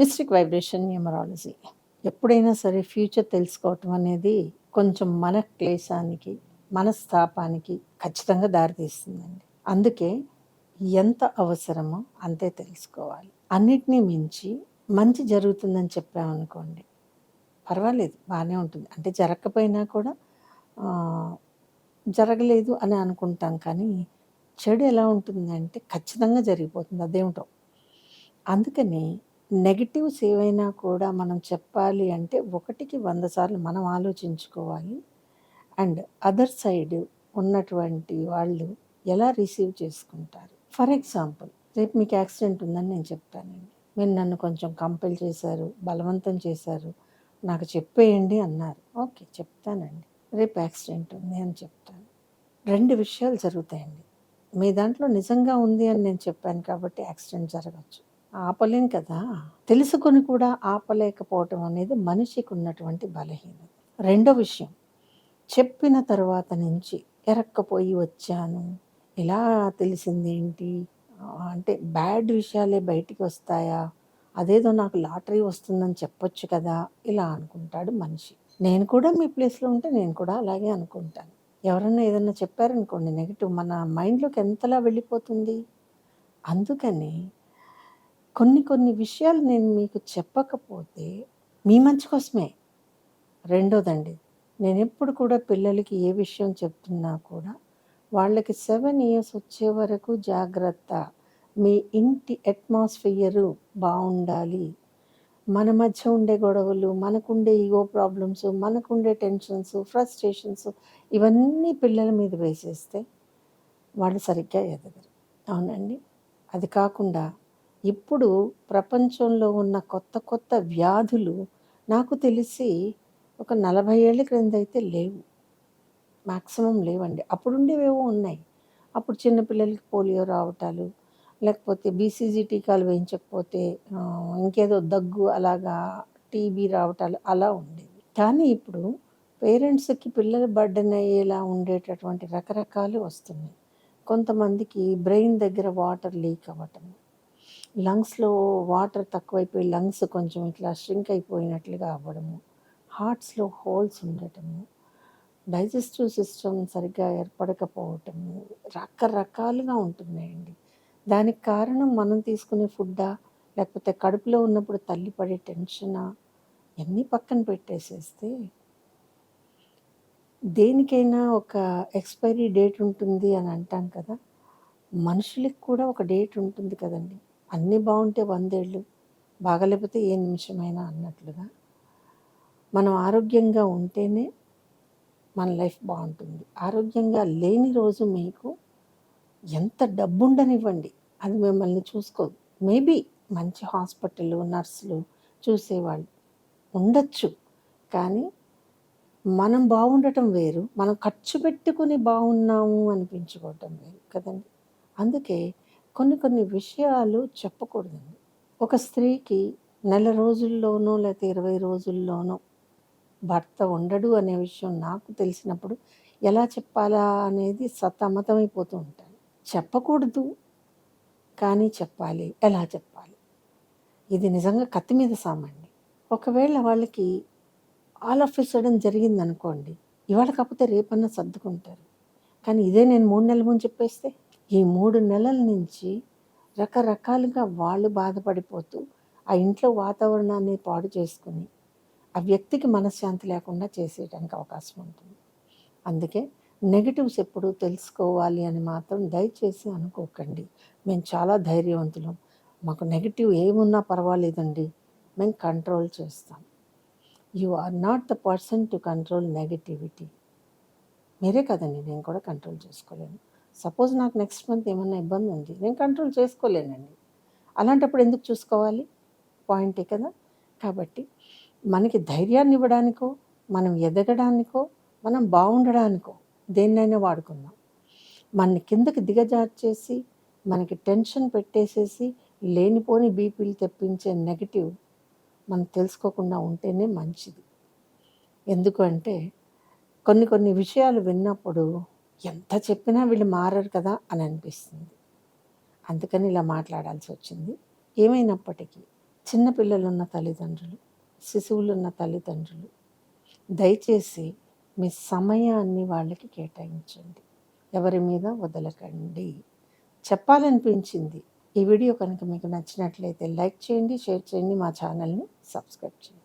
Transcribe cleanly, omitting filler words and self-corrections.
Mystic vibration numerology. ఎప్పుడైనా సరే future తెలుసుకోవటం అనేది కొంచెం మన క్లేశానికి, మనస్తాపానికి ఖచ్చితంగా దారితీస్తుందండి. అందుకే ఎంత అవసరమో అంతే తెలుసుకోవాలి. అన్నిటినీ మించి మంచి జరుగుతుందని చెప్పామనుకోండి, పర్వాలేదు బాగానే ఉంటుంది. అంటే జరగకపోయినా కూడా జరగలేదు అని అనుకుంటాం. కానీ చెడు ఎలా ఉంటుందంటే ఖచ్చితంగా జరిగిపోతుంది. అదేమిటో. అందుకని నెగెటివ్స్ ఏవైనా కూడా మనం చెప్పాలి అంటే 1కి 100 సార్లు మనం ఆలోచించుకోవాలి. అండ్ అదర్ సైడ్ ఉన్నటువంటి వాళ్ళు ఎలా రిసీవ్ చేసుకుంటారు. ఫర్ ఎగ్జాంపుల్, రేపు మీకు యాక్సిడెంట్ ఉందని నేను చెప్తానండి. మీరు నన్ను కొంచెం కంపెల్ చేశారు, బలవంతం చేశారు, నాకు చెప్పేయండి అన్నారు. ఓకే, చెప్తానండి. రేపు యాక్సిడెంట్ ఉంది అని చెప్తాను. 2 విషయాలు జరుగుతాయండి. మీ దాంట్లో నిజంగా ఉంది అని నేను చెప్పాను కాబట్టి యాక్సిడెంట్ జరగచ్చు. ఆపలేం కదా! తెలుసుకొని కూడా ఆపలేకపోవటం అనేది మనిషికి ఉన్నటువంటి బలహీనత. రెండో విషయం, చెప్పిన తర్వాత నుంచి ఎరక్కపోయి వచ్చాను, ఇలా తెలిసిందేంటి, అంటే బ్యాడ్ విషయాలే బయటికి వస్తాయా, అదేదో నాకు లాటరీ వస్తుందని చెప్పొచ్చు కదా, ఇలా అనుకుంటాడు మనిషి. నేను కూడా మీ ప్లేస్లో ఉంటే నేను కూడా అలాగే అనుకుంటాను. ఎవరన్నా ఏదన్నా చెప్పారనుకోండి నెగిటివ్, మన మైండ్లోకి ఎంతలా వెళ్ళిపోతుంది. అందుకని కొన్ని విషయాలు నేను మీకు చెప్పకపోతే మీ మంచి కోసమే. రెండోదండి, నేను ఎప్పుడు కూడా పిల్లలకి ఏ విషయం చెప్తున్నా కూడా వాళ్ళకి 7 ఇయర్స్ వచ్చే వరకు జాగ్రత్త, మీ ఇంటి అట్మాస్ఫియరు బాగుండాలి. మన మధ్య ఉండే గొడవలు, మనకుండే ఈగో ప్రాబ్లమ్స్, మనకుండే టెన్షన్స్, ఫ్రస్ట్రేషన్స్ ఇవన్నీ పిల్లల మీద వేసేస్తే వాళ్ళు సరిగ్గా ఎదగరు. అవునండి. అది కాకుండా ఇప్పుడు ప్రపంచంలో ఉన్న కొత్త వ్యాధులు నాకు తెలిసి ఒక 40 ఏళ్ల క్రిందైతే లేవు. మ్యాక్సిమం లేవండి. అప్పుడుండేవేవో ఉన్నాయి. అప్పుడు చిన్నపిల్లలకి పోలియో రావటాలు, లేకపోతే బీసీజీ టీకాలు వేయించకపోతే ఇంకేదో దగ్గు, అలాగా టీబీ రావటాలు అలా ఉండేవి. కానీ ఇప్పుడు పేరెంట్స్కి పిల్లలు బర్డెన్ అయ్యేలా ఉండేటటువంటి రకరకాలు వస్తున్నాయి. కొంతమందికి బ్రెయిన్ దగ్గర వాటర్ లీక్ అవ్వటం, లంగ్స్లో వాటర్ తక్కువైపోయి లంగ్స్ కొంచెం ఇట్లా ష్రింక్ అయిపోయినట్లుగా అవ్వడము, హార్ట్స్లో హోల్స్ ఉండటము, డైజెస్టివ్ సిస్టమ్ సరిగ్గా ఏర్పడకపోవటము, రకరకాలుగా ఉంటున్నాయండి. దానికి కారణం మనం తీసుకునే ఫుడ్డా, లేకపోతే కడుపులో ఉన్నప్పుడు తల్లి పడే టెన్షనా, ఇవన్నీ పక్కన పెట్టేసేస్తే దేనికైనా ఒక ఎక్స్పైరీ డేట్ ఉంటుంది అని అంటాం కదా. మనుషులకి కూడా ఒక డేట్ ఉంటుంది కదండి. అన్నీ బాగుంటే 100 ఏళ్ళు, బాగలేకపోతే ఏ నిమిషమైనా అన్నట్లుగా మనం ఆరోగ్యంగా ఉంటేనే మన లైఫ్ బాగుంటుంది. ఆరోగ్యంగా లేని రోజు మీకు ఎంత డబ్బు ఉండనివ్వండి, అది మిమ్మల్ని చూసుకోదు. మేబీ మంచి హాస్పిటల్, నర్సులు చూసేవాళ్ళు ఉండొచ్చు. కానీ మనం బాగుండటం వేరు, మనం ఖర్చు పెట్టుకుని బాగున్నాము అనిపించుకోవటం వేరు కదండి. అందుకే కొన్ని విషయాలు చెప్పకూడదండి. ఒక స్త్రీకి నెల రోజుల్లోనో లేకపోతే 20 రోజుల్లోనో భర్త ఉండడు అనే విషయం నాకు తెలిసినప్పుడు ఎలా చెప్పాలా అనేది సతమతమైపోతూ ఉంటాను. చెప్పకూడదు, కానీ చెప్పాలి. ఎలా చెప్పాలి? ఇది నిజంగా కత్తి మీద సామండి. ఒకవేళ వాళ్ళకి ఆల్ ఆఫ్ ఎ సడన్ జరిగిందనుకోండి, ఇవాళ కాకపోతే రేపన్నా సర్దుకుంటారు. కానీ ఇదే నేను 3 నెలల ముందు చెప్పేస్తే, ఈ 3 నెలల నుంచి రకరకాలుగా వాళ్ళు బాధపడిపోతూ ఆ ఇంట్లో వాతావరణాన్ని పాడు చేసుకుని ఆ వ్యక్తికి మనశ్శాంతి లేకుండా చేసేయడానికి అవకాశం ఉంటుంది. అందుకే నెగటివ్స్ ఎప్పుడు తెలుసుకోవాలి అని మాత్రం దయచేసి అనుకోకండి. మేము చాలా ధైర్యవంతులం, మాకు నెగటివ్ ఏమున్నా పర్వాలేదండి, మేము కంట్రోల్ చేస్తాం. You are not the person to control negativity. మీరే కదండి, నేను కూడా కంట్రోల్ చేసుకోలేను. సపోజ్ నాకు నెక్స్ట్ మంత్ ఏమన్నా ఇబ్బంది ఉంది, నేను కంట్రోల్ చేసుకోలేనండి. అలాంటప్పుడు ఎందుకు చూసుకోవాలి? పాయింటే కదా. కాబట్టి మనకి ధైర్యాన్ని ఇవ్వడానికో, మనం ఎదగడానికో, మనం బాగుండడానికో దేన్నైనా వాడుకుందాం. మనని కిందకి దిగజార్చేసి మనకి టెన్షన్ పెట్టేసేసి లేనిపోని బీపీలు తెప్పించే నెగటివ్ మనం తెలుసుకోకుండా ఉంటేనే మంచిది. ఎందుకు అంటే కొన్ని విషయాలు విన్నప్పుడు ఎంత చెప్పినా వీళ్ళు మారరు కదా అని అనిపిస్తుంది. అందుకని ఇలా మాట్లాడాల్సి వచ్చింది. ఏమైనప్పటికీ చిన్న పిల్లలున్న తల్లిదండ్రులు, శిశువులున్న తల్లిదండ్రులు దయచేసి మీ సమయాన్ని వాళ్ళకి కేటాయించండి. ఎవరి మీద వదలకండి. చెప్పాలనిపించింది. ఈ వీడియో కనుక మీకు నచ్చినట్లయితే లైక్ చేయండి, షేర్ చేయండి, మా ఛానల్ని సబ్స్క్రైబ్ చేయండి.